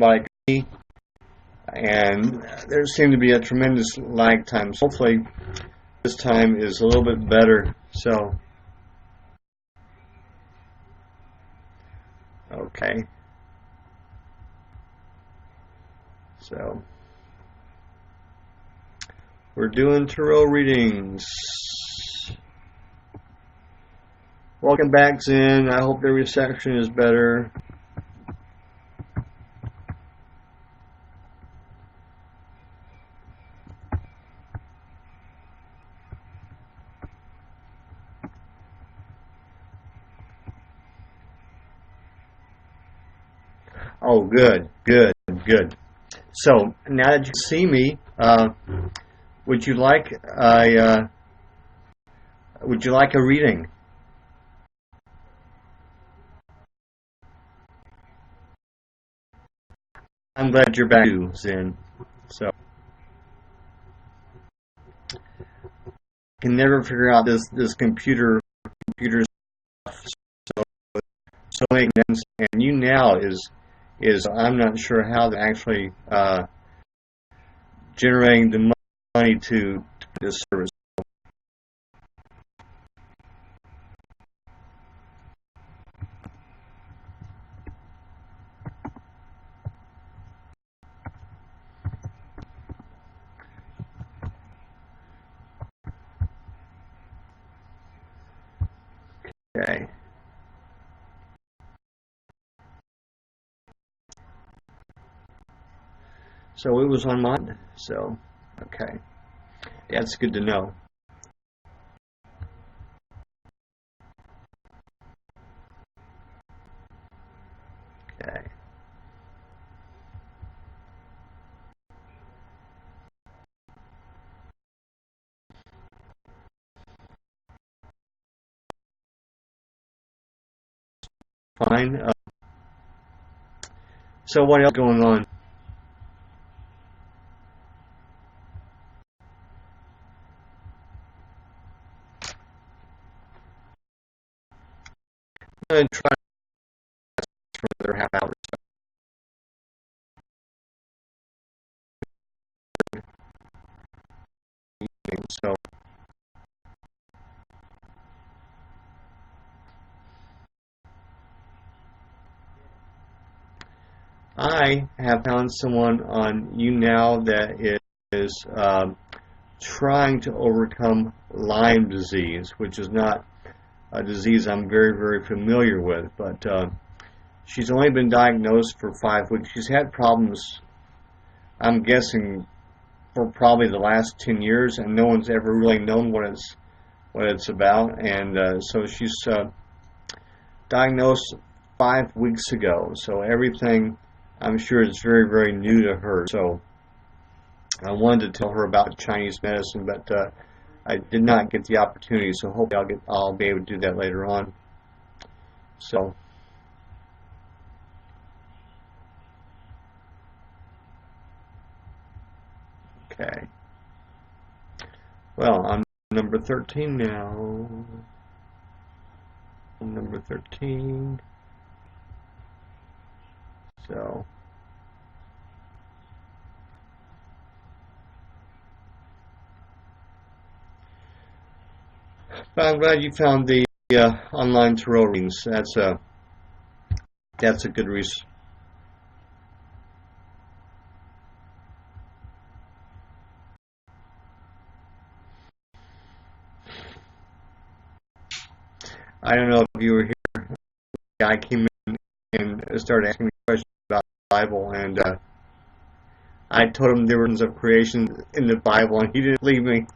like me, and there seemed to be a tremendous lag time. So hopefully this time is a little bit better. So, okay. So, we're doing tarot readings. Welcome back, Zen. I hope the reception is better. Oh, good, good, good. So now that you see me, would you like a reading? I'm glad you're back too, Zen. So I can never figure out this computer stuff. So many names, and YouNow is I'm not sure how they're actually generating the money to this service. Okay. So it was on mine. So, okay. That's good to know. Okay. Fine. So what else is going on? I'm going to try for another half hour. So I have found someone on YouNow that is trying to overcome Lyme disease, which is not a disease I'm very, very familiar with, but she's only been diagnosed for 5 weeks. She's had problems, I'm guessing, for probably the last 10 years, and no one's ever really known what it's about. And so she's diagnosed 5 weeks ago. So everything, I'm sure, is very, very new to her. So I wanted to tell her about Chinese medicine, but I did not get the opportunity. So hopefully I'll be able to do that later on. So. Okay. Well, I'm number 13 now. I'm number 13. So. But I'm glad you found the online tarot readings. That's a good resource. I don't know if you were here. The guy came in and started asking me questions about the Bible, and I told him there were of creation in the Bible, and he didn't believe me.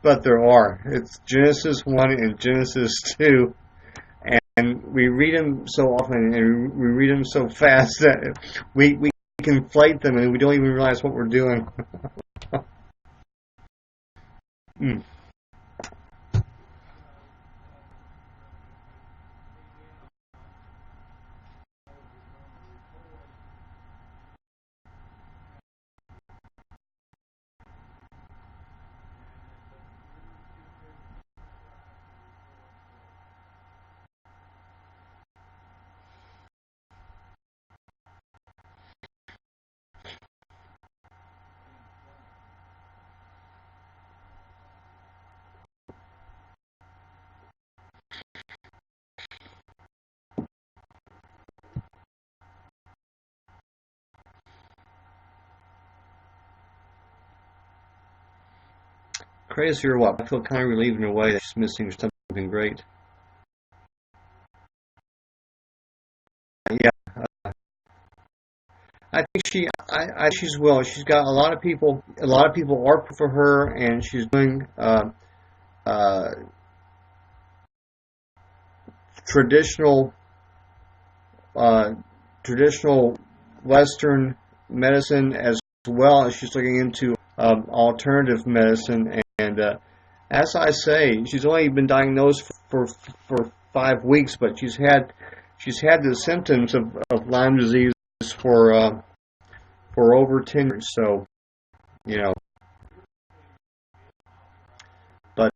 But there are. It's Genesis 1 and Genesis 2, and we read them so often, and we read them so fast that we conflate them, and we don't even realize what we're doing. Mm. crazy or what? I feel kind of relieved in a way that she's missing something great. Yeah, I think she's well. She's got a lot of people. A lot of people are for her, and she's doing uh, traditional uh, traditional Western medicine as well as she's looking into alternative medicine. And as I say, she's only been diagnosed for 5 weeks, but she's had the symptoms of Lyme disease for over 10 years. So you know, but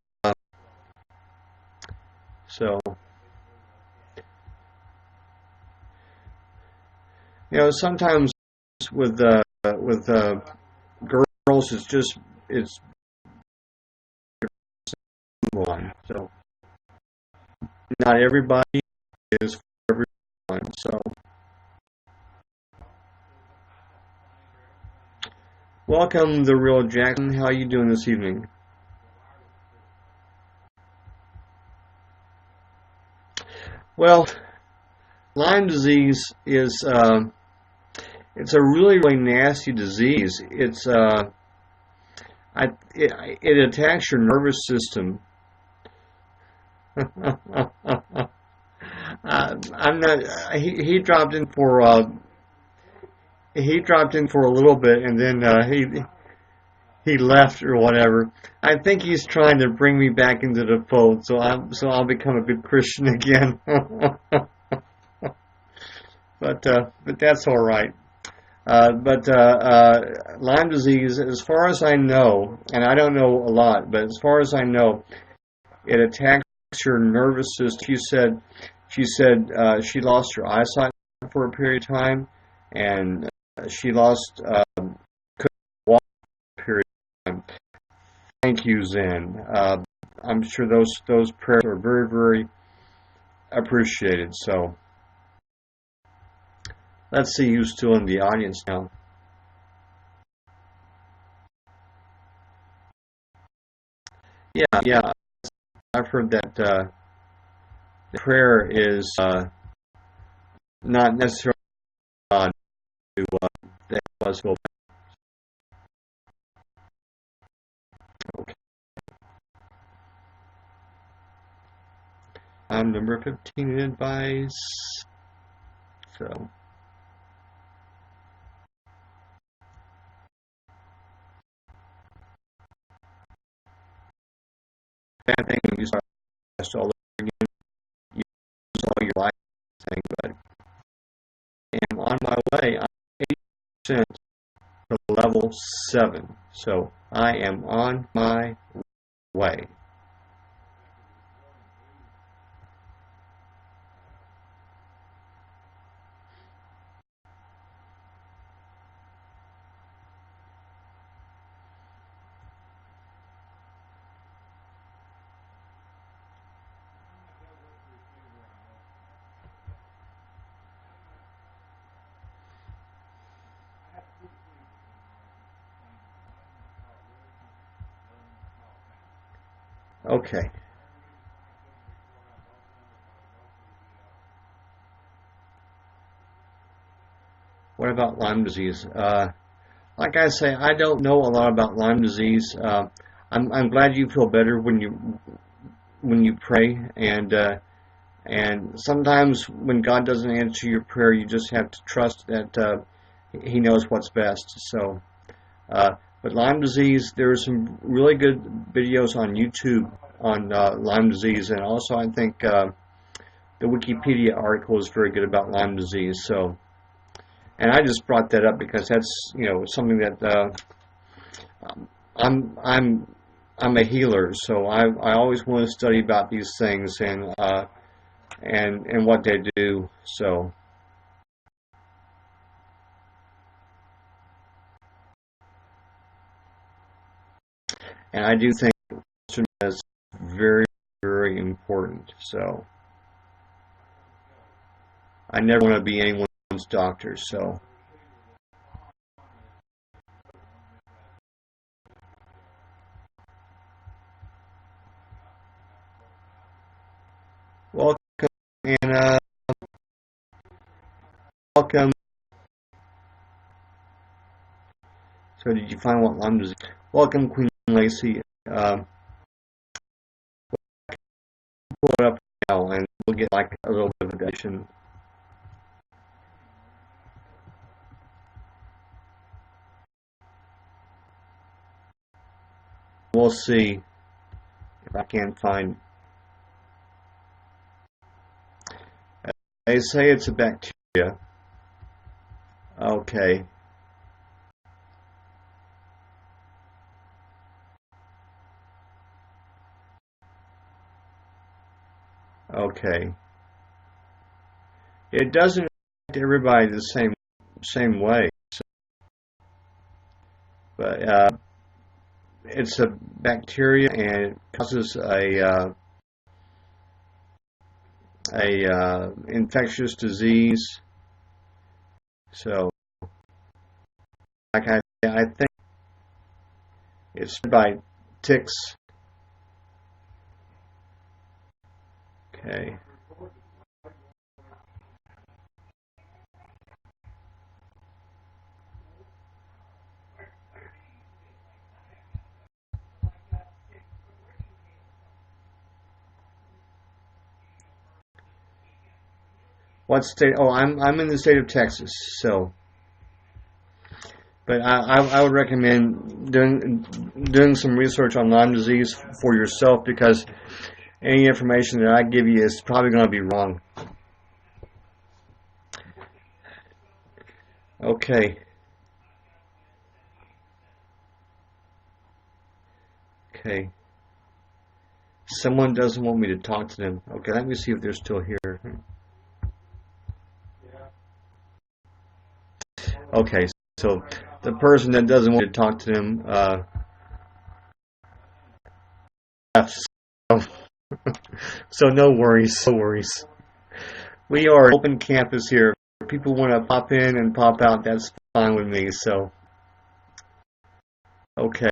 so sometimes with girls, it's one. So not everybody is for everyone. So welcome, the real Jackson. How are you doing this evening? Well, Lyme disease is it's a really really nasty disease. It attacks your nervous system. I'm not. He dropped in for a little bit, and then he left or whatever. I think he's trying to bring me back into the fold, so I'll become a good Christian again. But that's all right. But Lyme disease, as far as I know, and I don't know a lot, but as far as I know, it attacks your nervous system. She said she lost her eyesight for a period of time, and she lost couldn't walk for a period of time. Thank you, Zen. I'm sure those prayers are very very appreciated. So let's see who's still in the audience now. Yeah. I've heard that prayer is not necessarily God to that us go back. Okay. I'm number 15 in advice. So bad thing when you start all over again. You lose all your life thing, but I'm on my way. I'm 80% to level 7. So I am on my way. Okay. What about Lyme disease? Like I say, I don't know a lot about Lyme disease. I'm glad you feel better when you pray, and sometimes when God doesn't answer your prayer, you just have to trust that He knows what's best. So, but Lyme disease, there's some really good videos on YouTube on Lyme disease, and also I think the Wikipedia article is very good about Lyme disease. So. And I just brought that up because that's something that I'm a healer, so I always want to study about these things and what they do. So, and I do think that's very very important. So I never want to be anyone's doctor. So. And welcome. So did you find what Lyme disease? Welcome, Queen Lacey. Pull it up now, and we'll get like a little bit of addition. We'll see if I can find. They say it's a bacteria. Okay. Okay. It doesn't affect everybody the same way, so, but it's a bacteria and it causes a infectious disease. So, like I think it's by ticks. Okay. What state? Oh, I'm in the state of Texas. So, but I would recommend doing some research on Lyme disease for yourself, because any information that I give you is probably going to be wrong. Okay. Okay. Someone doesn't want me to talk to them. Okay, let me see if they're still here. Okay, so the person that doesn't want to talk to them left. So no worries, no worries. We are an open campus here. If people want to pop in and pop out, that's fine with me. So, okay.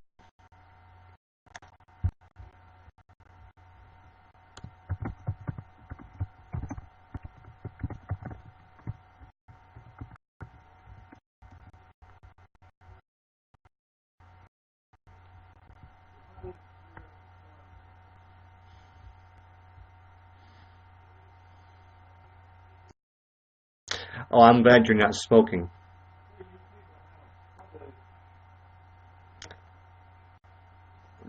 Oh, I'm glad you're not smoking.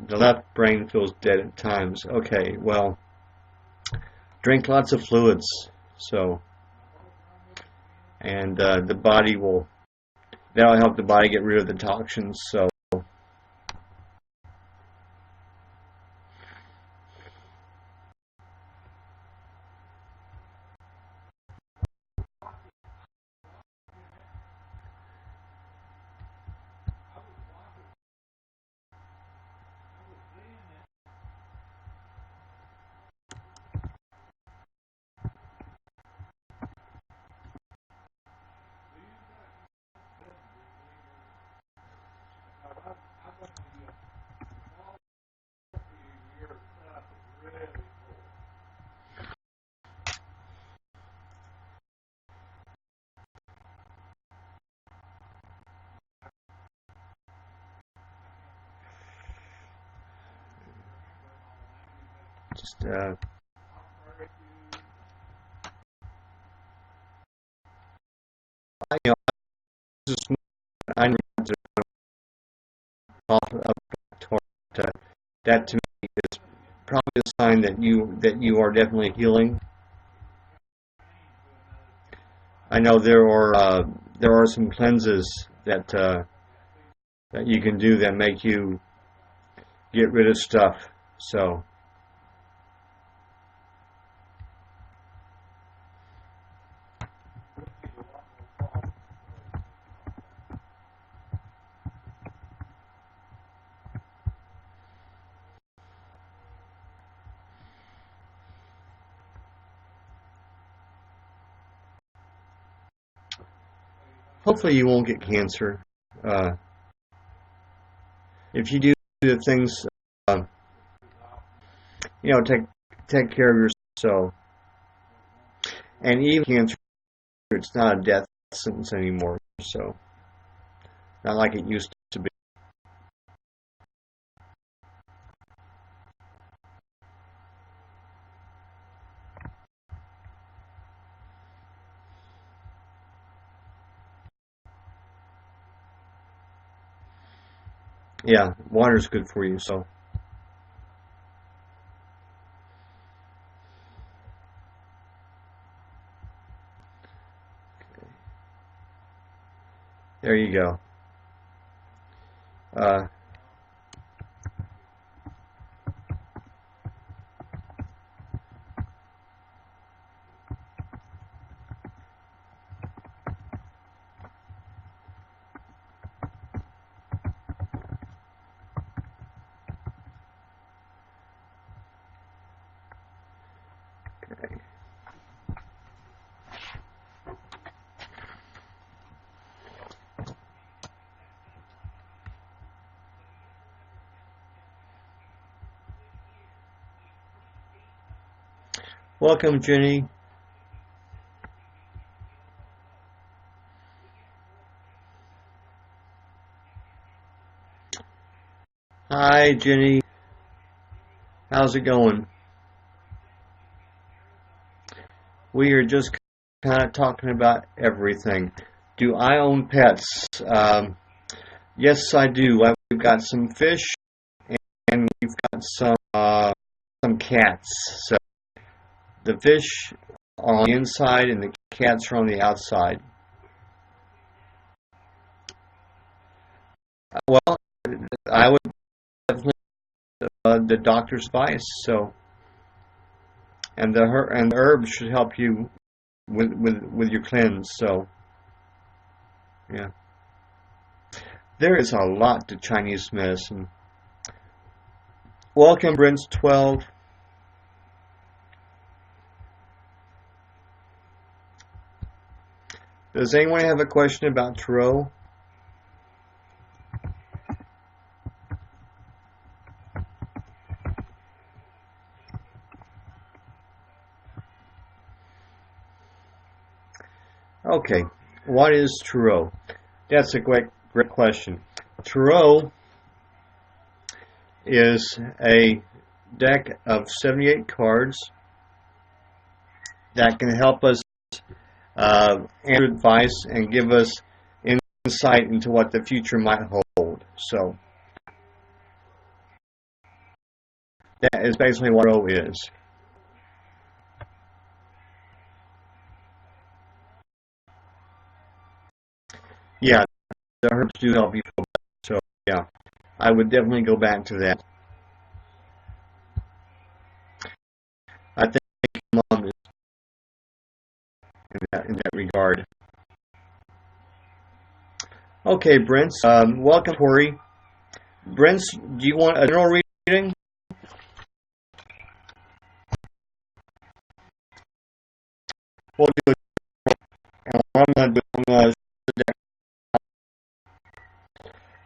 The left brain feels dead at times. Okay, well, drink lots of fluids. So, and the body that'll help the body get rid of the toxins. So, just just I need to off up toward that to me is probably a sign that you are definitely healing. I know there are some cleanses that you can do that make you get rid of stuff. So hopefully you won't get cancer. Uh, if you do the things, take care of yourself. And even cancer, it's not a death sentence anymore, so not like it used to be. Yeah, water's good for you, so. There you go. Uh, okay. Welcome, Jenny. Hi, Jenny. How's it going? We are just kind of talking about everything. Do I own pets? Yes, I do. We've got some fish and we've got some cats. So the fish are on the inside and the cats are on the outside. Well, I would definitely the doctor's advice. So, and the herbs should help you with your cleanse. So, yeah, there is a lot to Chinese medicine. Welcome, Brent's 12. Does anyone have a question about tarot? Okay, what is tarot? That's a great question. Tarot is a deck of 78 cards that can help us answer advice and give us insight into what the future might hold. So that is basically what tarot is. Yeah, the herbs do help you feel better. So yeah, I would definitely go back to that. I think Mom is in that regard. Okay, Brent. Welcome, Corey. Brent, do you want a general reading? We'll do it. And I'm going to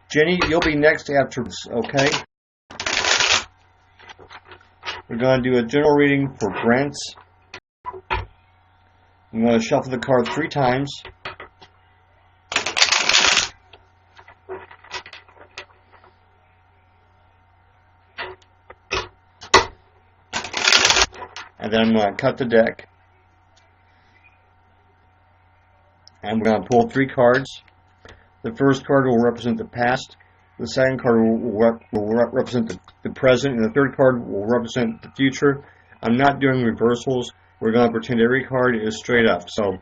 Jenny, you'll be next after this, okay? We're going to do a general reading for Brent. I'm going to shuffle the card 3 times. And then I'm going to cut the deck. And we're going to pull 3 cards. The first card will represent the past. The second card will represent the present. And the third card will represent the future. I'm not doing reversals. We're going to pretend every card is straight up. So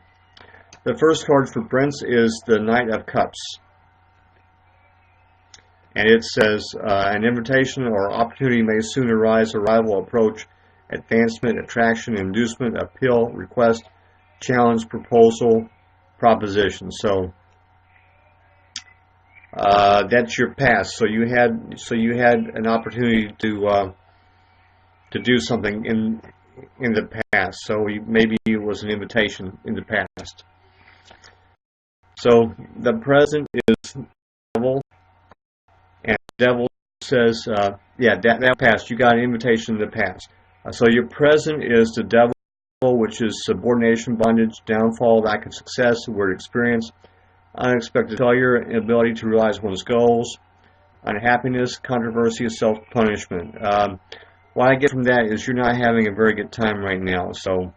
the first card for Brent is the Knight of Cups. And it says, an invitation or opportunity may soon arise, arrival, approach, advancement, attraction, inducement, appeal, request, challenge, proposal, proposition. So that's your past. So you had an opportunity to do something in the past. So maybe it was an invitation in the past. So the present is devil, and devil says, that past, you got an invitation in the past. So your present is the devil, which is subordination, bondage, downfall, lack of success, word experience, unexpected failure, inability to realize one's goals, unhappiness, controversy, self-punishment. What I get from that is you're not having a very good time right now. So,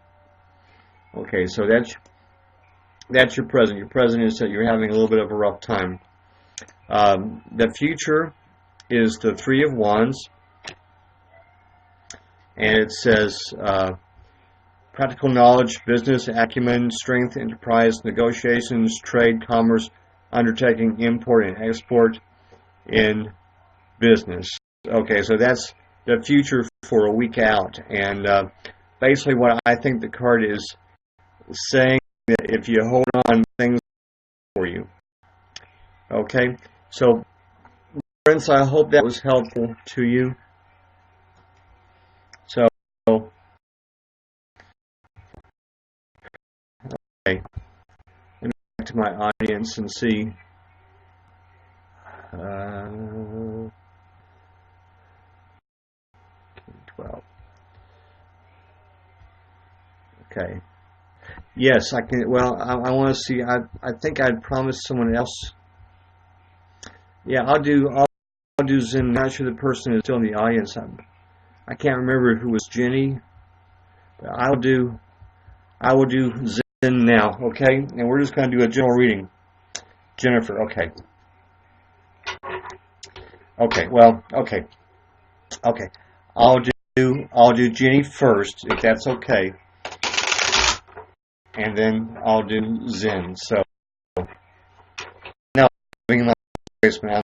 okay, so that's your present. Your present is that you're having a little bit of a rough time. The future is the Three of Wands, and it says practical knowledge, business, acumen, strength, enterprise, negotiations, trade, commerce, undertaking, import and export in business. Okay, so that's the future for a week out, and basically what I think the card is saying, that if you hold on, things for you. Okay, so friends, I hope that was helpful to you. So, okay, let me go back to my audience and see. 12. Okay. Yes, I can. Well, I want to see. I think I'd promised someone else. Yeah, I'll do Zen. I'm not sure the person is still in the audience. I can't remember if it was Jenny. But I will do Zen now. Okay, and we're just going to do a general reading. Jennifer. Okay. Okay. Well. Okay. Okay. I'll do Jenny first, if that's okay, and then I'll do Zen. So now I'm in my basement.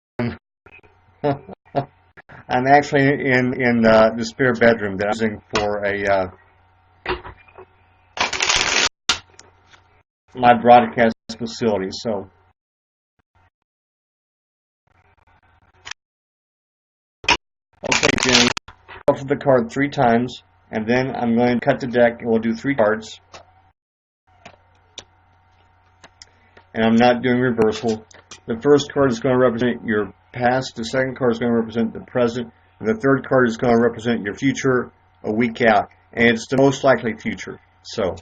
I'm actually in the spare bedroom that I'm using for my broadcast facility. So okay, Jenny. Shuffle the card 3 times, and then I'm going to cut the deck, and we'll do 3 cards. And I'm not doing reversal. The first card is going to represent your past, the second card is going to represent the present, and the third card is going to represent your future a week out. And it's the most likely future. So,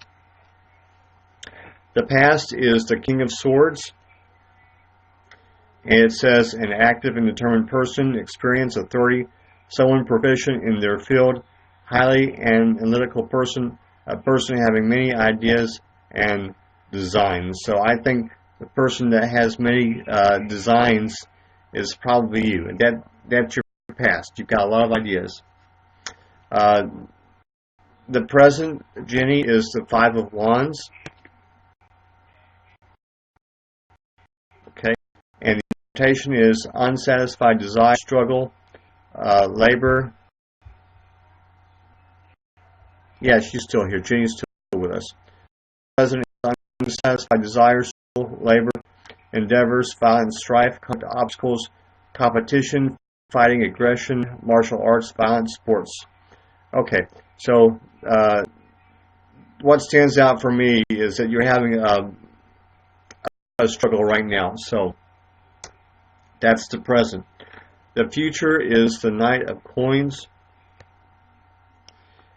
the past is the King of Swords, and it says an active and determined person, experience, authority, someone proficient in their field, highly analytical person, a person having many ideas and designs. So I think the person that has many designs is probably you. And that's your past. You've got a lot of ideas. The present, Jenny, is the 5 of Wands. Okay. And the interpretation is unsatisfied desire, struggle, labor. Yeah, she's still here. Jenny's still with us. President is unsatisfied desires, labor, endeavors, violence, strife, obstacles, competition, fighting, aggression, martial arts, violence, sports. Okay, so what stands out for me is that you're having a struggle right now. So that's the present. The future is the Knight of Coins,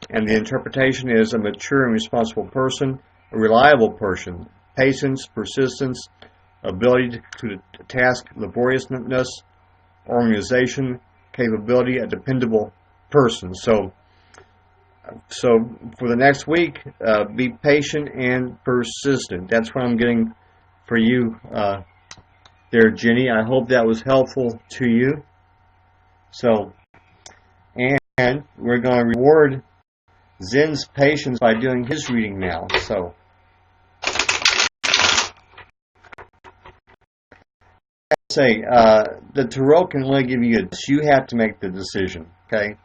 and the interpretation is a mature and responsible person, a reliable person, patience, persistence, ability to task, laboriousness, organization, capability, a dependable person. So for the next week, be patient and persistent. That's what I'm getting for you there, Jenny. I hope that was helpful to you. So, and we're going to reward Zen's patience by doing his reading now. So, say the tarot can only give you you have to make the decision, okay?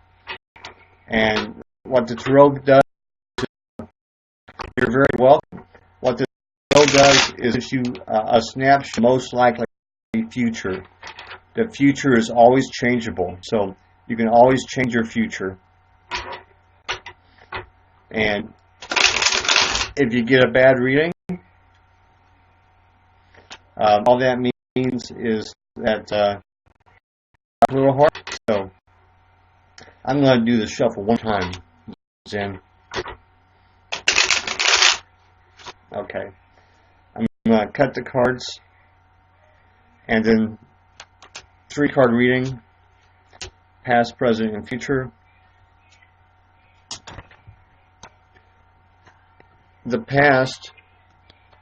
And what the tarot does, you're very welcome. What the tarot does is gives you a snapshot, most likely future. The future is always changeable, so you can always change your future. And if you get a bad reading, all that means is that a little hard. So I'm going to do the shuffle one time, Zen. Okay. I'm going to cut the cards, and then 3-card reading, past, present, and future. The past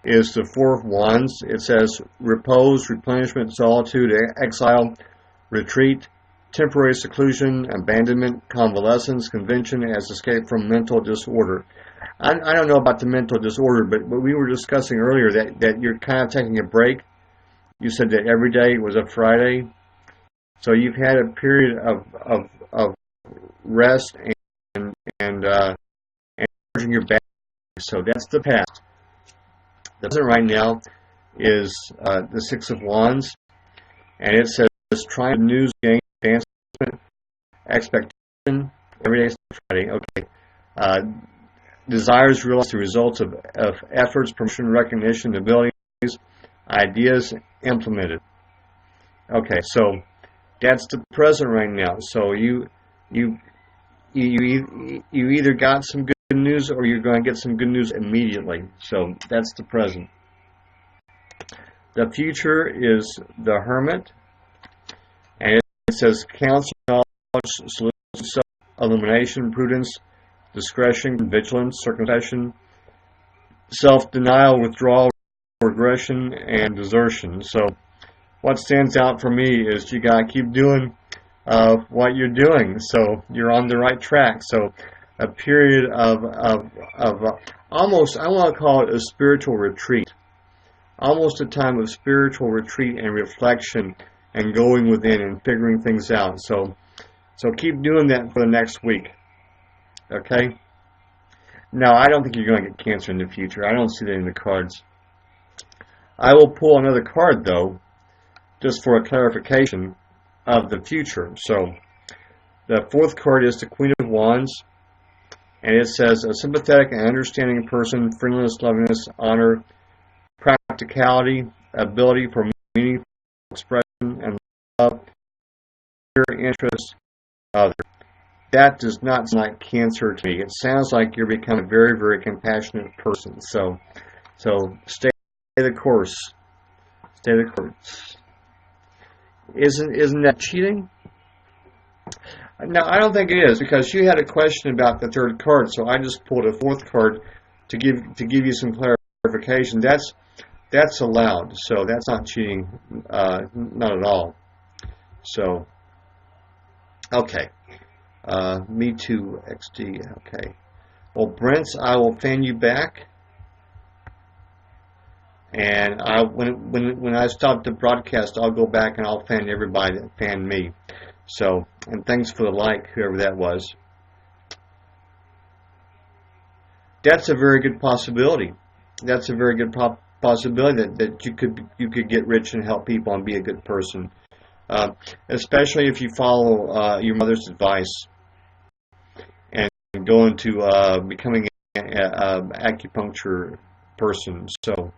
is the 4 of Wands. It says repose, replenishment, solitude, exile, retreat, temporary seclusion, abandonment, convalescence, convention as escape from mental disorder. I don't know about the mental disorder, but we were discussing earlier that you're kind of taking a break. You said that every day was a Friday. So you've had a period of rest and charging your battery. So that's the past. The present right now is the 6 of Wands, and it says trying news, gain, advancement, expectation. Every day is Friday. Okay. Desires realize the results of efforts, promotion, recognition, abilities, ideas implemented. Okay, so that's the present right now. So you either got some good news or you're going to get some good news immediately. So that's the present. The future is the Hermit, and it says counsel, knowledge, solution, illumination, prudence, discretion, vigilance, circumspection, self-denial, withdrawal, regression, and desertion. So what stands out for me is you got to keep doing what you're doing, so you're on the right track. So a period of almost, I want to call it a spiritual retreat, almost a time of spiritual retreat and reflection and going within and figuring things out. So keep doing that for the next week. Okay? Now, I don't think you're going to get cancer in the future. I don't see that in the cards. I will pull another card, though, just for a clarification of the future. So, the 4th card is the Queen of Wands, and it says a sympathetic and understanding person, friendliness, lovingness, honor, practicality, ability for meaningful expression, and love, pure interest, others. That does not sound like cancer to me. It sounds like you're becoming a very, very compassionate person. So stay the course. Stay the course. Isn't that cheating? No, I don't think it is, because you had a question about the 3rd card, so I just pulled a 4th card to give you some clarification. That's allowed, so that's not cheating, not at all. So, okay. Me too, XD. Okay. Well, Brents, I will fan you back, and when I stop the broadcast, I'll go back and I'll fan everybody that fanned me. So, and thanks for the like, whoever that was. That's a very good possibility. That's a very good possibility that you could get rich and help people and be a good person. Especially if you follow your mother's advice and go into becoming an acupuncture person. So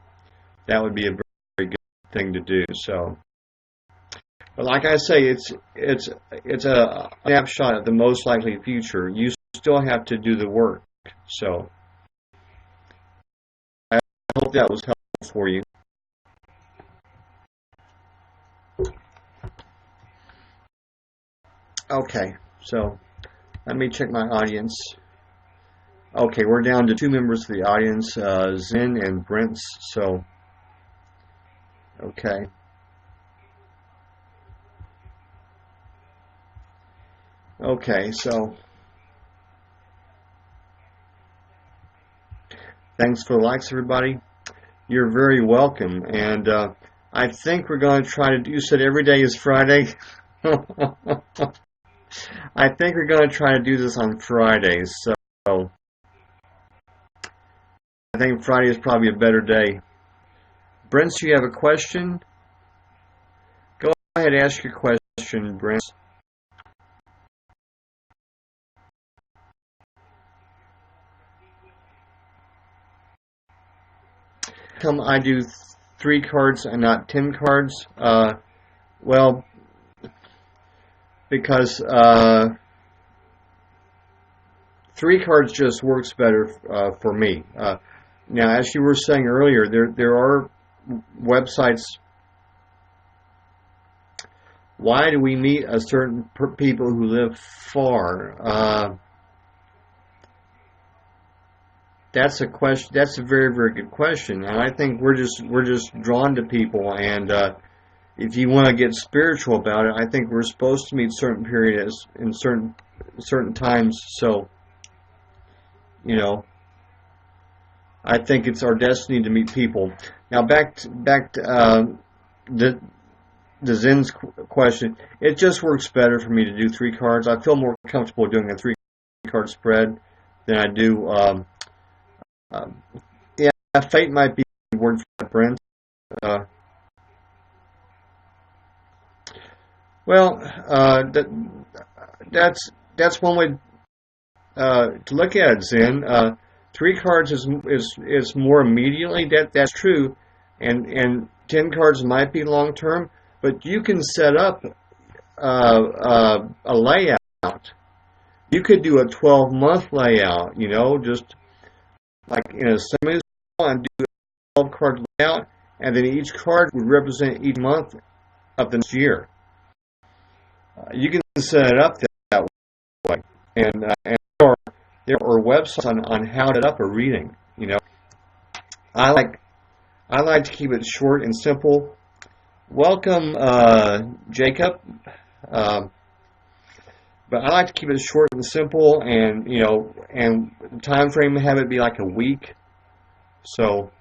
that would be a very good thing to do. So, but like I say, it's a snapshot of the most likely future. You still have to do the work. So I hope that was helpful for you. Okay, so let me check my audience. Okay, we're down to 2 members of the audience, Zen and Brents. So, okay. Okay, so thanks for the likes, everybody. You're very welcome. And I think we're going to try to do, you said every day is Friday. I think we're going to try to do this on Fridays, so I think Friday is probably a better day. Brent, you have a question? Go ahead and ask your question, Brent. Come, I do 3 cards and not 10 cards. Well, because 3 cards just works better for me. Now, as you were saying earlier, there are websites. Why do we meet a certain people who live far? That's a question. That's a very, very good question, and I think we're just drawn to people. And if you want to get spiritual about it, I think we're supposed to meet certain periods in certain times. So, you know, I think it's our destiny to meet people. Now, back to the Zen's question. It just works better for me to do 3 cards. I feel more comfortable doing a 3-card spread than I do. Yeah, fate might be a word for that, Brent. Well, that's one way to look at it, Zen. 3 cards is more immediately. That's true, and 10 cards might be long term, but you can set up a layout. You could do a 12-month layout. You know, just like in a semi and do a 12-card layout, and then each card would represent each month of the next year. You can set it up that way, and there are websites on how to set up a reading. You know, I like to keep it short and simple. Welcome, Jacob. But I like to keep it short and simple, and and the time frame have it be like a week. So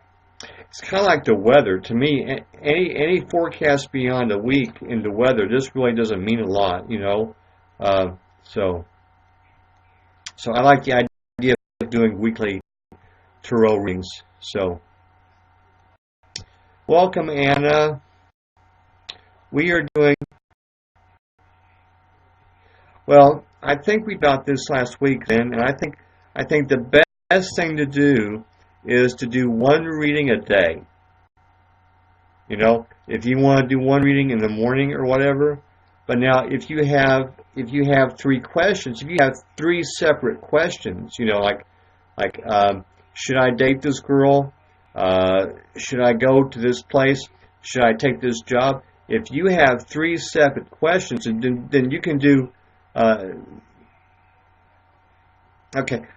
it's kind of like the weather to me. Any forecast beyond a week in the weather, this really doesn't mean a lot, you know. So I like the idea of doing weekly tarot readings. So welcome, Anna. We are doing. Well, I think we got this last week then, and I think the best thing to do is to do 1 reading a day. You know, if you want to do 1 reading in the morning or whatever. But now, if you have 3 questions, if you have 3 separate questions, you know, like should I date this girl? Should I go to this place? Should I take this job? If you have 3 separate questions, then you can do.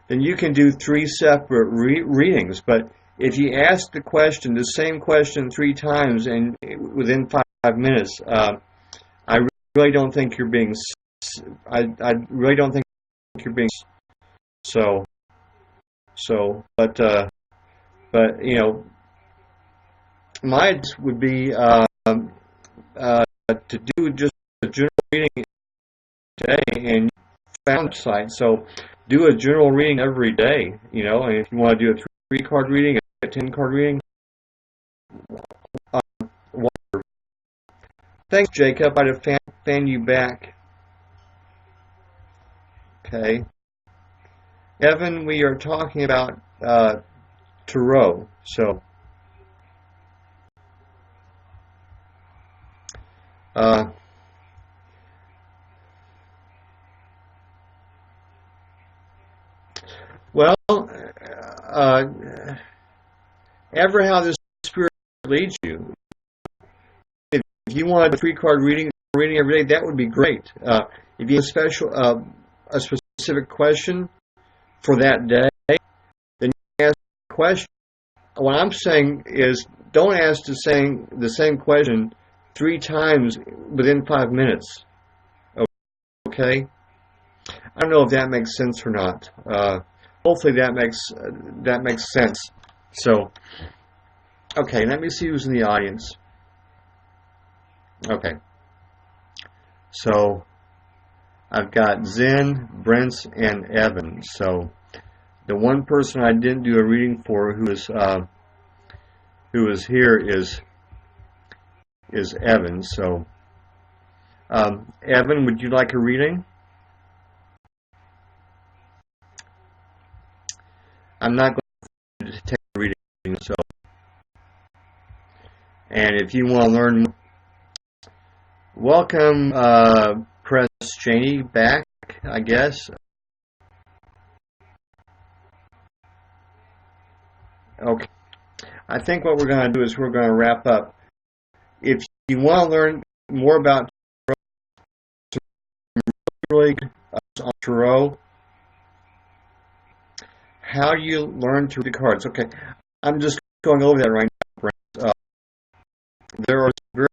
Then you can do 3 separate readings. But if you ask the same question 3 times and within 5 minutes, I really don't think you're being. I really don't think you're being. But you know, my advice would be to do just a general reading today and found site. So do a general reading every day, you know, and if you want to do a 3-card reading, a 10-card reading, whatever. Thanks, Jacob. I'd have fan you back. Okay. Evan, we are talking about tarot. So well, ever how the Spirit leads you. If you want a 3-card reading every day, that would be great. If you have a specific question for that day, then you ask a question. What I'm saying is, don't ask the same question 3 times within 5 minutes. Okay? I don't know if that makes sense or not. Hopefully that makes sense. So, okay, let me see who's in the audience. Okay. So, I've got Zen, Brent, and Evan. So, the one person I didn't do a reading for who is here is Evan. So, Evan, would you like a reading? I'm not going to take a reading, so. And if you want to learn more, welcome, Press Cheney back, I guess. Okay. I think what we're going to do is we're going to wrap up. If you want to learn more about really on tarot, how do you learn to read the cards? Okay, I'm just going over that right now, friends. There are very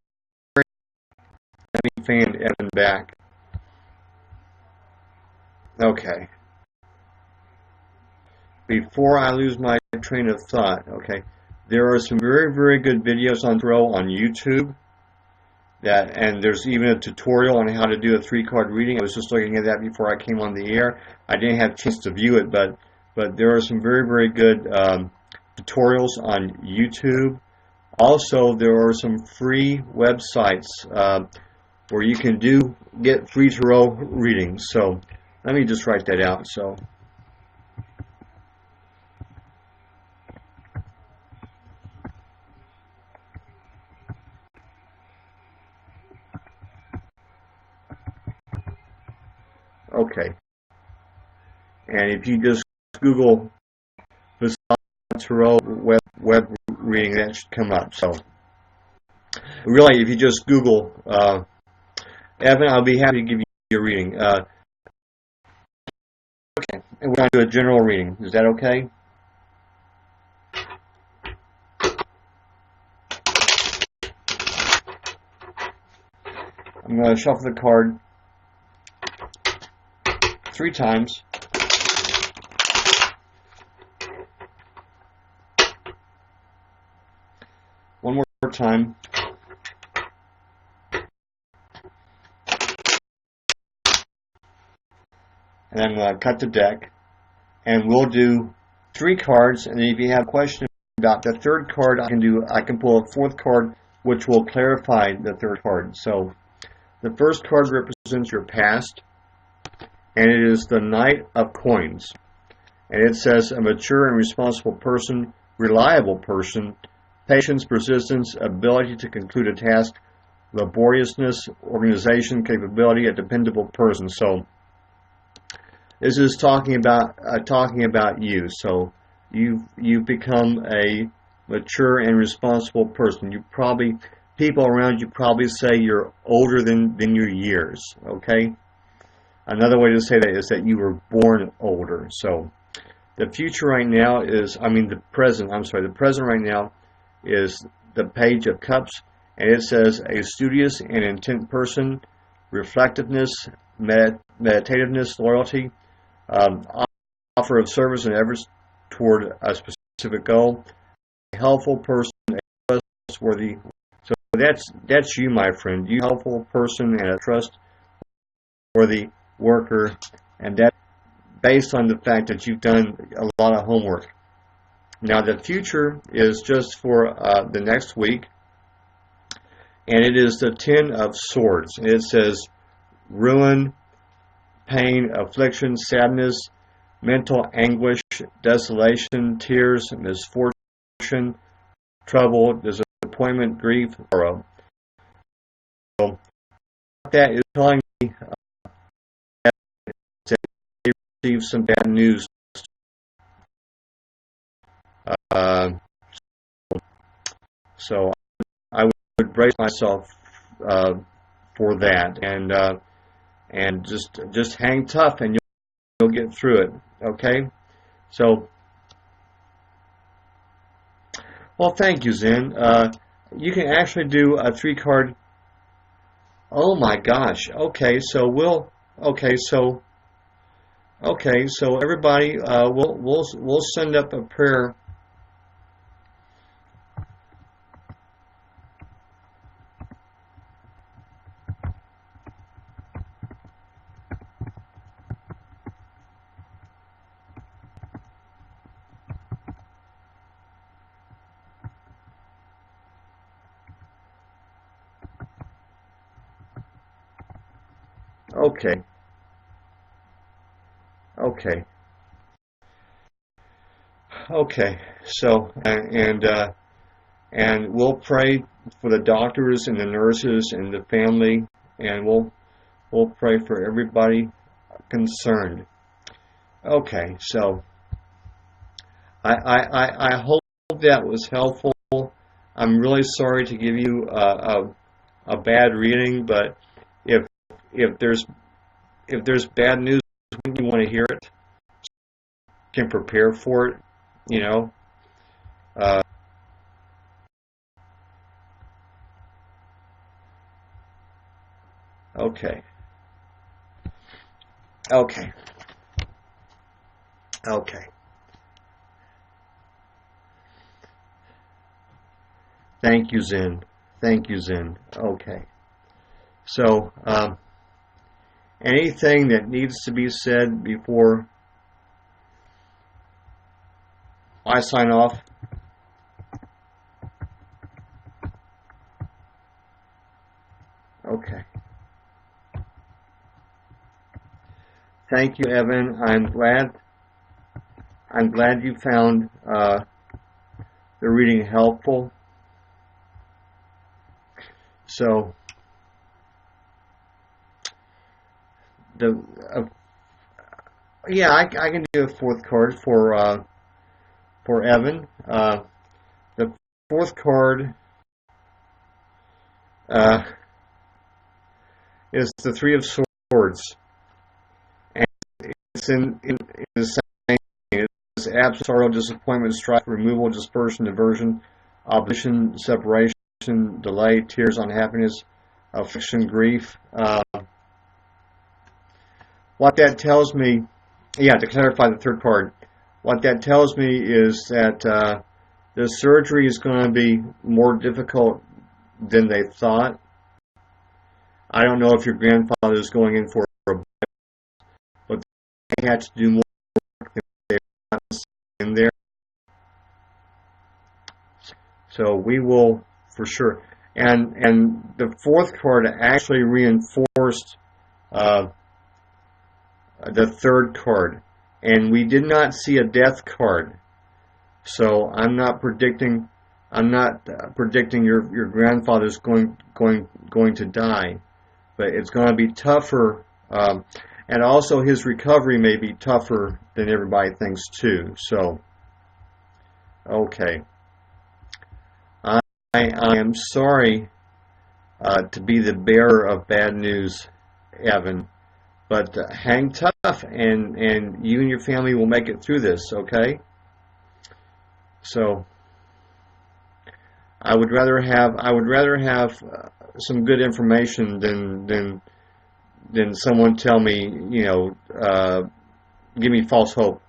many fans Evan back. Okay. Before I lose my train of thought, okay, there are some very, very good videos on tarot on YouTube. And there's even a tutorial on how to do a 3-card reading. I was just looking at that before I came on the air. I didn't have a chance to view it, but there are some very, very good tutorials on YouTube. Also, there are some free websites where you can get free tarot readings. So let me just write that out. So. Okay, and if you just Google the tarot web reading, that should come up. So, really, if you just Google Evan, I'll be happy to give you a reading. Okay, and we're going to do a general reading. Is that okay? I'm going to shuffle the card 3 times. One more time. And I'm going to cut the deck. And we'll do 3 cards. And if you have a question about the 3rd card, I can pull a 4th card, which will clarify the 3rd card. So the 1st card represents your past. And it is the Knight of Coins. And it says a mature and responsible person, reliable person, patience, persistence, ability to conclude a task, laboriousness, organization, capability, a dependable person. So this is talking about you. So you've become a mature and responsible person. People around you probably say you're older than your years. Okay. Another way to say that is that you were born older. So the future right now the present right now is the Page of Cups, and it says a studious and intent person, reflectiveness, meditativeness, loyalty, offer of service and efforts toward a specific goal, a helpful person, a trustworthy. So that's you, my friend. You helpful person and a trustworthy worker, and that based on the fact that you've done a lot of homework. Now the future is just for the next week, and it is the 10 of Swords. And it says ruin, pain, affliction, sadness, mental anguish, desolation, tears, misfortune, trouble, disappointment, grief, sorrow. So that is telling me receive some bad news. So I would brace myself for that, and just hang tough, and you'll get through it. Okay. So, well, thank you, Zen. You can actually do a 3-card. Oh my gosh. Okay. So Okay, so everybody, we'll send up a prayer. Okay. Okay. Okay. So and we'll pray for the doctors and the nurses and the family, and we'll pray for everybody concerned. Okay. So I hope that was helpful. I'm really sorry to give you a bad reading, but if if there's bad news, you want to hear it, you can prepare for it. You know. Uh, okay. Okay. Okay. Thank you, Zen. Thank you, Zen. Okay. So, anything that needs to be said before I sign off? Okay. Thank you, Evan. I'm glad you found the reading helpful. So, yeah, I can do a fourth card for Evan. The fourth card is the Three of Swords, and it's in the same thing. It's absence, sorrow, disappointment, strife, removal, dispersion, diversion, opposition, separation, delay, tears, unhappiness, affliction, grief. What that tells me, yeah, to clarify the third card, what that tells me is that the surgery is going to be more difficult than they thought. I don't know if your grandfather is going in for a but they had to do more work than they were in there. So we will for sure. And the fourth card actually reinforced the third card, and we did not see a death card. So I'm not predicting your grandfather's going to die, but it's going to be tougher, and also his recovery may be tougher than everybody thinks too. So, okay, I am sorry to be the bearer of bad news, Evan, but hang tough, and you and your family will make it through this. Okay, so. I would rather have some good information than someone tell me, give me false hope.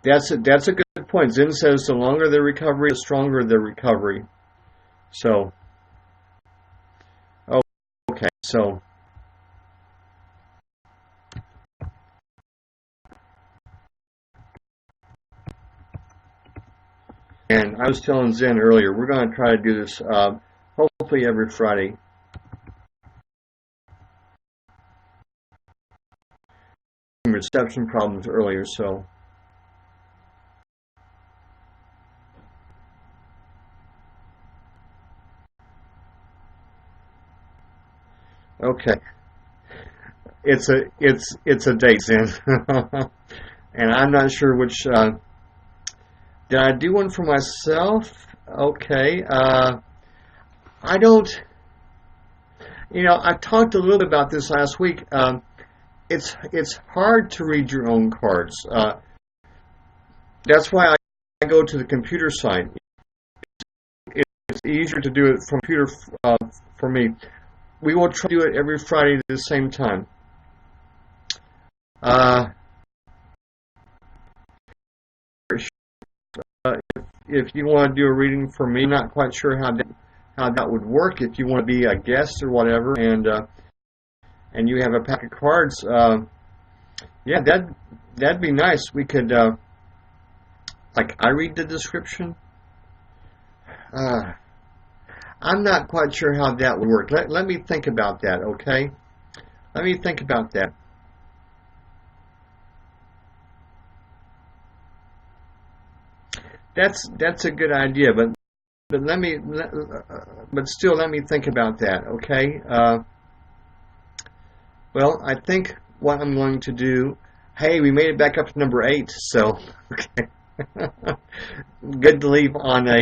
That's a good point. Zen says the longer the recovery, the stronger the recovery. So, okay, so. And I was telling Zen earlier, we're going to try to do this hopefully every Friday. Reception problems earlier, so. Okay. It's a date, Zen. And I'm not sure which. Did I do one for myself? Okay. I don't. I talked a little bit about this last week. It's hard to read your own cards. That's why I go to the computer site. It's easier to do it from computer for me. We will try to do it every Friday at the same time. If you want to do a reading for me, I'm not quite sure how that would work. If you want to be a guest or whatever, and you have a pack of cards, yeah, that'd be nice. We could, I read the description. I'm not quite sure how that would work. Let me think about that. Okay, let me think about that. That's a good idea, but still let me think about that. Okay. Well, I think what I'm going to do. Hey, we made it back up to number 8. So, okay. Good to leave on a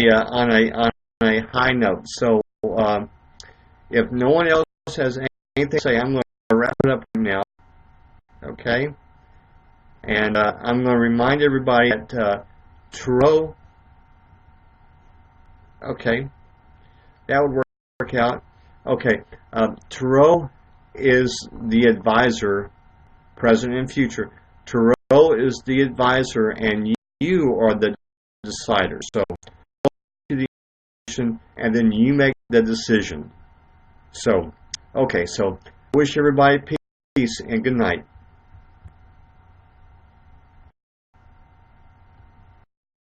high note. So if no one else has anything to say, I'm going to wrap it up now. Okay, and I'm going to remind everybody that Tarot. Okay, that would work out. Okay, Tarot is the advisor, present and future. Tarot is the advisor, and you are the decider. So, and then you make the decision. So, okay. So, wish everybody peace and good night.